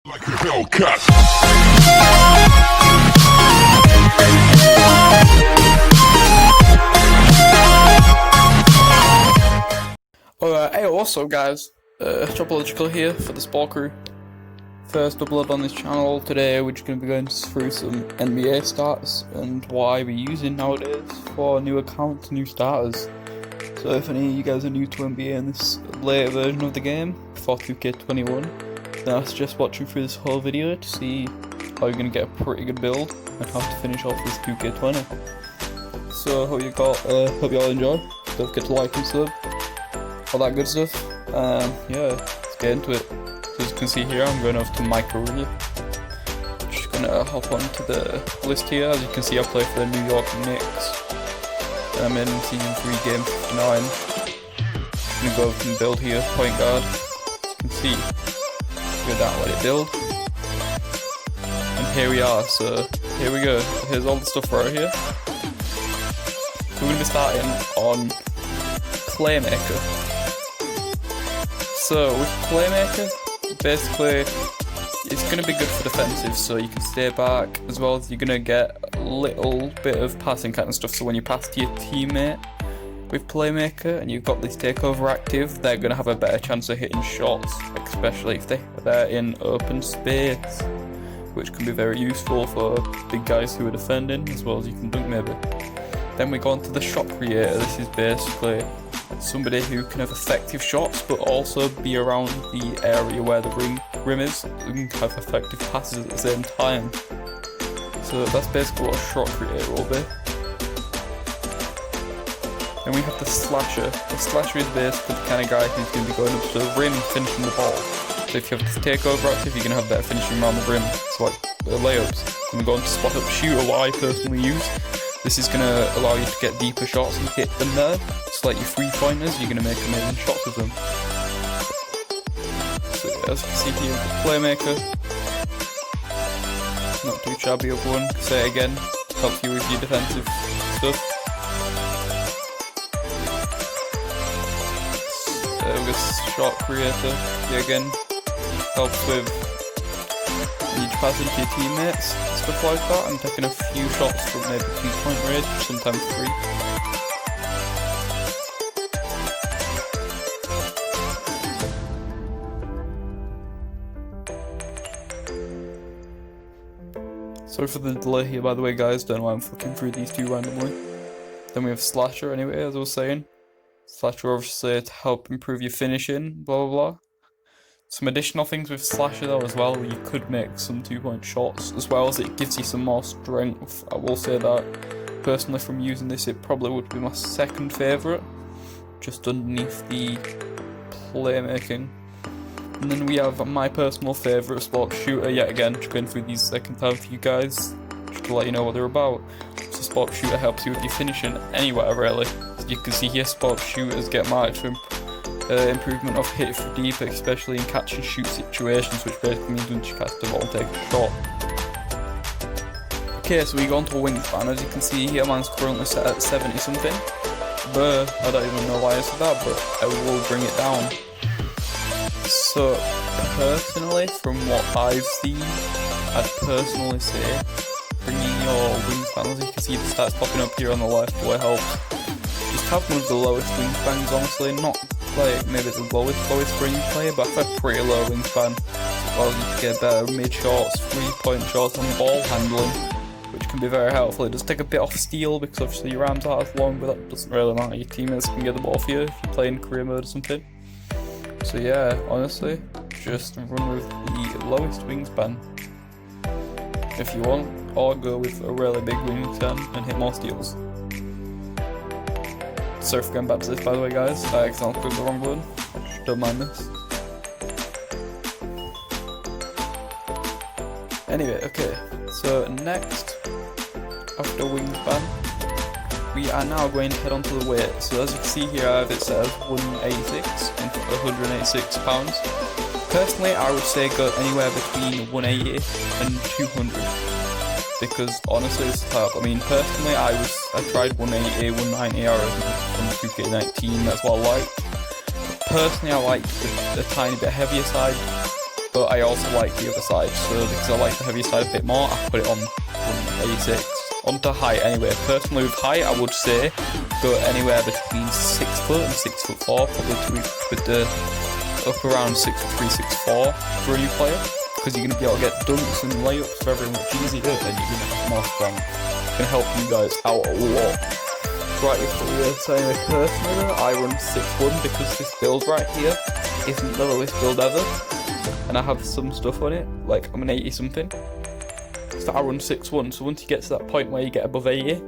Like a Hellcat. Alright, hey, what's up guys? Tropological here for the Sport Crew. First upload on this channel. Today we're just going to be going through some NBA stats and why we're using nowadays for new accounts, new starters. So if any of you guys are new to NBA in this later version of the game, before 2K21, then I suggest watching through this whole video to see how you're going to get a pretty good build and how to finish off this 2K20. So hope you all enjoy. Don't forget to like and sub, all that good stuff. Yeah, let's get into it. So as you can see here, I'm going over to my career. Just gonna hop onto the list here. As you can see, I play for the New York Knicks. And I'm in season 3, game 59. Just gonna go over and build here, point guard. As you can see, go down, let it build. And here we are. So here we go. Here's all the stuff right here. We're gonna be starting on Playmaker. So with Playmaker, basically it's going to be good for defensive, so you can stay back, as well as you're going to get a little bit of passing kind of stuff. So when you pass to your teammate with Playmaker and you've got this takeover active, they're going to have a better chance of hitting shots, especially if they're in open space, which can be very useful for big guys who are defending, as well as you can dunk maybe. Then we go on to the shot creator. This is basically somebody who can have effective shots but also be around the area where the rim is and have effective passes at the same time. So that's basically what a shot creator will be. Then we have the slasher. The slasher is basically the kind of guy who's going to be going up to the rim and finishing the ball. So if you have this takeover active, you're going to have better finishing around the rim. So like the layups. Then we go on to spot up shooter, what I personally use. This is going to allow you to get deeper shots and hit them there. It's like your 3-pointers, you're going to make amazing shots with them. So yeah, as you can see here, the Playmaker. Not too shabby of one. Say it again, helps you with your defensive stuff. This shot creator, yeah, again, helps with you passing to your teammates, stuff like that. I'm taking a few shots from maybe 2-point range, sometimes 3. Sorry for the delay here, by the way, guys. Don't know why I'm flicking through these two randomly. Then we have Slasher, anyway, as I was saying. Slasher obviously to help improve your finishing, blah blah blah. Some additional things with Slasher though as well, where you could make some 2-point shots, as well as it gives you some more strength. I will say that personally from using this, it probably would be my second favourite, just underneath the playmaking. And then we have my personal favourite, Sport Shooter, yet again, just going through these second time for you guys, just to let you know what they're about. So Sport Shooter helps you with your finishing anywhere really. As you can see here, Sport Shooters get marked for improvement of hit for deep, especially in catch and shoot situations, which basically means once you cast the ball and take a shot. Okay, so we go on to a wingspan. As you can see here, mine's currently set at 70 something. But I don't even know why I said that, but I will bring it down. So personally, from what I've seen, I'd personally say bringing your wingspan, as you can see the stats popping up here on the left, will help. Just have one of the lowest wingspans, honestly, not like maybe the lowest range player, but I've a pretty low wingspan, as well as you can get better mid shots, 3-point shots and ball handling, which can be very helpful. It does take a bit off steal because obviously your arms aren't as long, but that doesn't really matter. Your teammates can get the ball for you if you play in career mode or something. So yeah, honestly, just run with the lowest wingspan if you want, or go with a really big wingspan and hit more steals. Sorry for going back to this, by the way, guys. I accidentally clicked the wrong button. Don't mind this. Anyway, okay. So next, after wingspan, we are now going to head on to the weight. So as you can see here, I have it set as 186 and 186 pounds. Personally, I would say go anywhere between 180 and 200. Because honestly, it's tough. I mean, personally, I tried 180, 190 hours from 2K19. That's what I liked. Personally, I like the tiny bit heavier side, but I also like the other side, so because I like the heavier side a bit more, I put it on 86. Onto height anyway. Personally with height, I would say go anywhere between 6 foot and 6'4", probably to reach with the up around 6'3", 6'4" for a new player, because you're going to be able to get dunks and layups very much easier, and you're going to have more strength. It's going to help you guys out a lot throughout your career. So anyway, personally I run 6'1", because this build right here isn't the lowest build ever, and I have some stuff on it, like I'm an 80 something. So I run 6'1", so once you get to that point where you get above 80,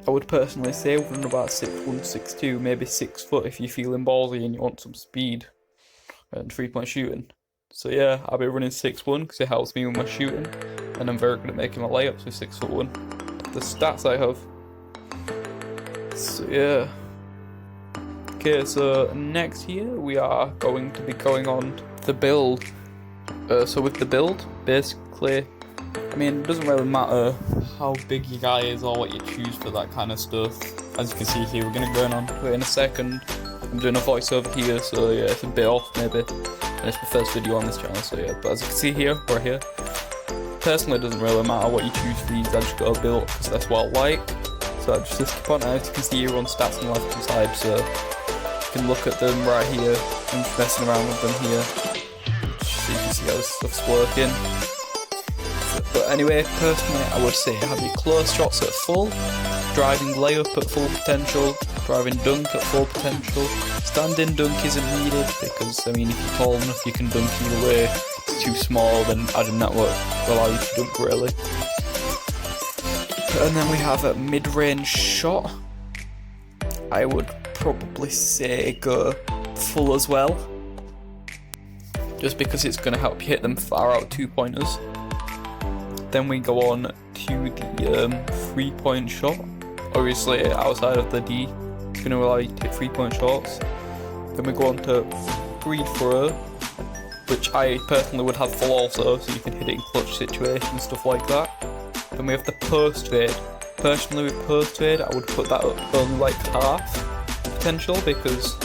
I would personally say run about 6'1", 6'2", maybe 6 foot if you're feeling ballsy and you want some speed and 3-point shooting. So yeah, I'll be running 6'1" because it helps me with my shooting, and I'm very good at making my layups with 6'1". The stats I have. So yeah. Okay, so next here we are going to be going on the build. So with the build, basically, I mean, it doesn't really matter how big your guy is or what you choose for that kind of stuff. As you can see here, we're going to go on to it in a second. I'm doing a voiceover here, so yeah, it's a bit off maybe. And it's my first video on this channel, so yeah. But as you can see here, we're here. Personally, it doesn't really matter what you choose for these, I just got a build because that's what I like. So I just skip on. As you can see here on stats on the left hand side, so you can look at them right here. I'm just messing around with them here, so you can see how this stuff's working. But anyway, personally, I would say have your close shots at full, driving layup at full potential, driving dunk at full potential. Standing dunk isn't needed because, I mean, if you're tall enough, you can dunk either way. If it's too small, then adding that will allow you to dunk really. And then we have a mid-range shot. I would probably say go full as well, just because it's going to help you hit them far out 2-pointers. Then we go on to the 3-point shot. Obviously, outside of the D, it's going to allow you to hit 3-point shots. Then we go on to free throw, which I personally would have full also, so you can hit it in clutch situations, stuff like that. Then we have the post fade. Personally, with post fade, I would put that up only like half potential, because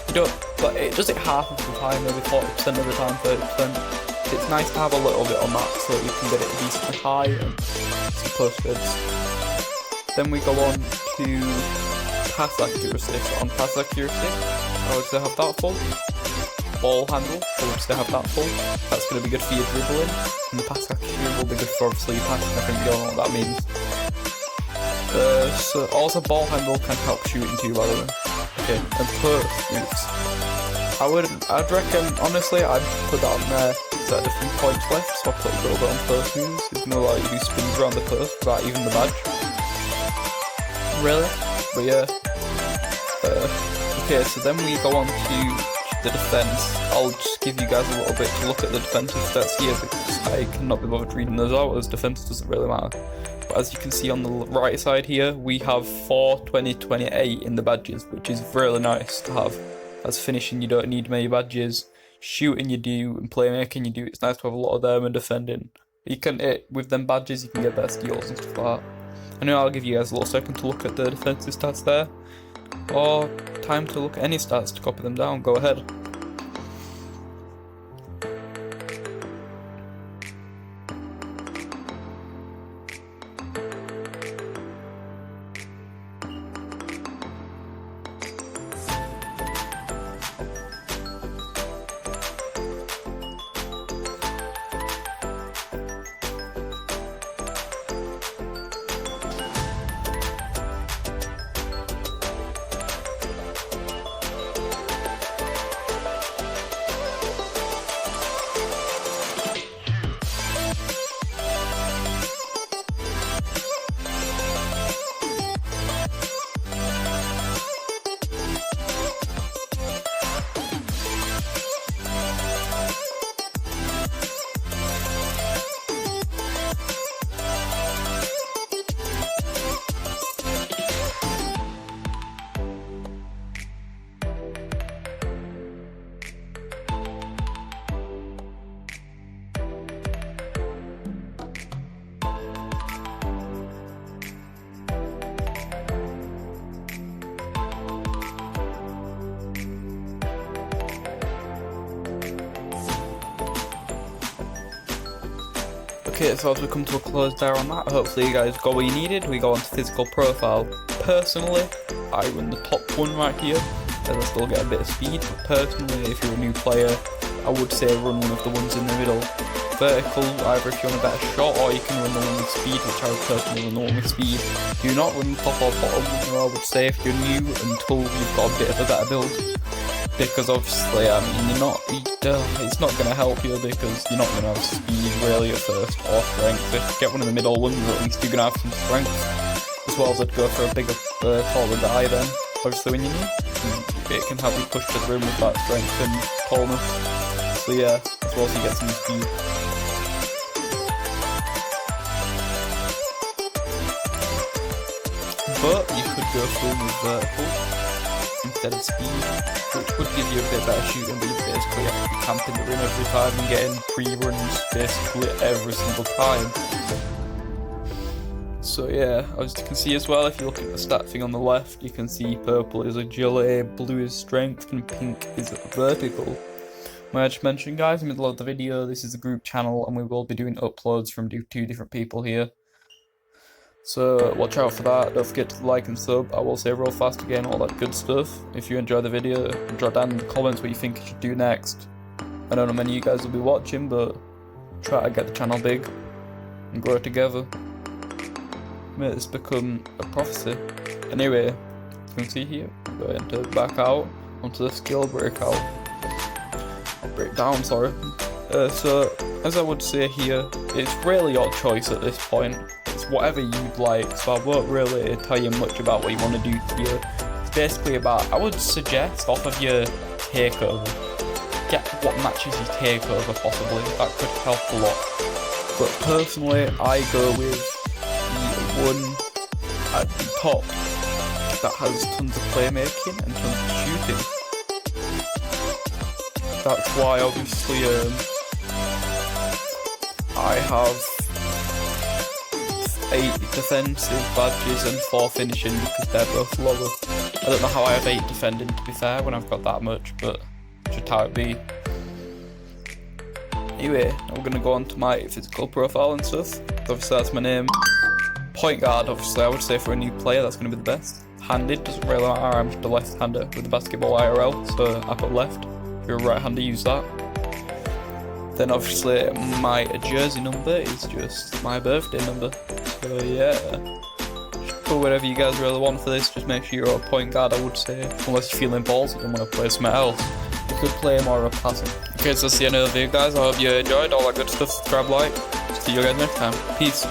you don't, but it does it half of the time, maybe 40% of the time, 30%. It's nice to have a little bit on that so you can get it decently high and some post fades. Then we go on to pass accuracy. So on pass accuracy, I would say have that full. Ball handle, I would say have that full. That's going to be good for your dribbling, and the pass accuracy will be good for obviously your passing. I think you all know what that means. So also ball handle can help shooting too, by the way. Okay, and post moves. I'd reckon, honestly, I'd put that on there. Set the 3 points left, so I put a little bit on post moves. It's gonna allow you to do spins around the post without even the badge. Really? But yeah. Okay, so then we go on to the defense. I'll just give you guys a little bit to look at the defensive stats here, because I cannot be bothered reading those out, as defense doesn't really matter. But as you can see on the right side here, we have 4, 20, 28 in the badges, which is really nice to have. As finishing, you don't need many badges. Shooting you do, and playmaking you do. It's nice to have a lot of them, and defending. You can hit with them badges, you can get better steals and stuff like that. I know I'll give you guys a little second to look at the defensive stats there, or time to look at any stats to copy them down. Go ahead. Okay, so as we come to a close there on that, hopefully you guys got what you needed. We go on to physical profile. Personally, I run the top one right here, as I still get a bit of speed, but personally, if you're a new player, I would say run one of the ones in the middle. Vertical, either if you want a better shot, or you can run the one with speed, which I would personally run the one with speed. Do not run top or bottom, or I would say if you're new until you've got a bit of a better build. Because obviously, I mean, it's not going to help you because you're not going to have speed really at first, or strength. If you get one of the middle ones, at least you're going to have some strength. As well as I'd go for a bigger, taller guy then, obviously when you need. It can help you push to the rim with that strength and tallness. So yeah, as well as you get some speed. But you could go full with vertical instead of speed, which would give you a bit better shooting, but you basically have to be camping the rim every time and getting pre-runs basically every single time. So yeah, as you can see as well, if you look at the stat thing on the left, you can see purple is agility, blue is strength, and pink is vertical. I just mentioned, guys, in the middle of the video, this is a group channel, and we will be doing uploads from two different people here. So watch out for that. Don't forget to like and sub. I will say real fast again, all that good stuff. If you enjoy the video, drop down in the comments what you think I should do next. I don't know many of you guys will be watching, but try to get the channel big and grow together. Make this become a prophecy. Anyway, as you can see here, go into back out onto the skill breakout. Breakdown, sorry. So as I would say here, it's really your choice at this point. It's whatever you'd like, so I won't really tell you much about what you want to do here. It's basically about, I would suggest off of your takeover, get what matches your takeover possibly, that could help a lot. But personally, I go with the one at the top that has tons of playmaking and tons of shooting. That's why obviously I have 8 defensive badges and 4 finishing because they're both lower. I don't know how I have 8 defending, to be fair, when I've got that much, but just how it be. Anyway, now we're going to go on to my physical profile and stuff. Obviously that's my name. Point guard, obviously I would say for a new player that's going to be the best. Handed, doesn't really matter, I'm just a left-hander with the basketball IRL, so I put left. If you're a right-hander, use that. Then obviously my jersey number is just my birthday number. So yeah, just put whatever you guys really want for this. Just make sure you're a point guard, I would say. Unless you're feeling balls and want to play something else. You could play more of a passing. Okay, so that's the end of the video, guys. I hope you enjoyed all that good stuff. Subscribe, like. See you guys next time. Peace.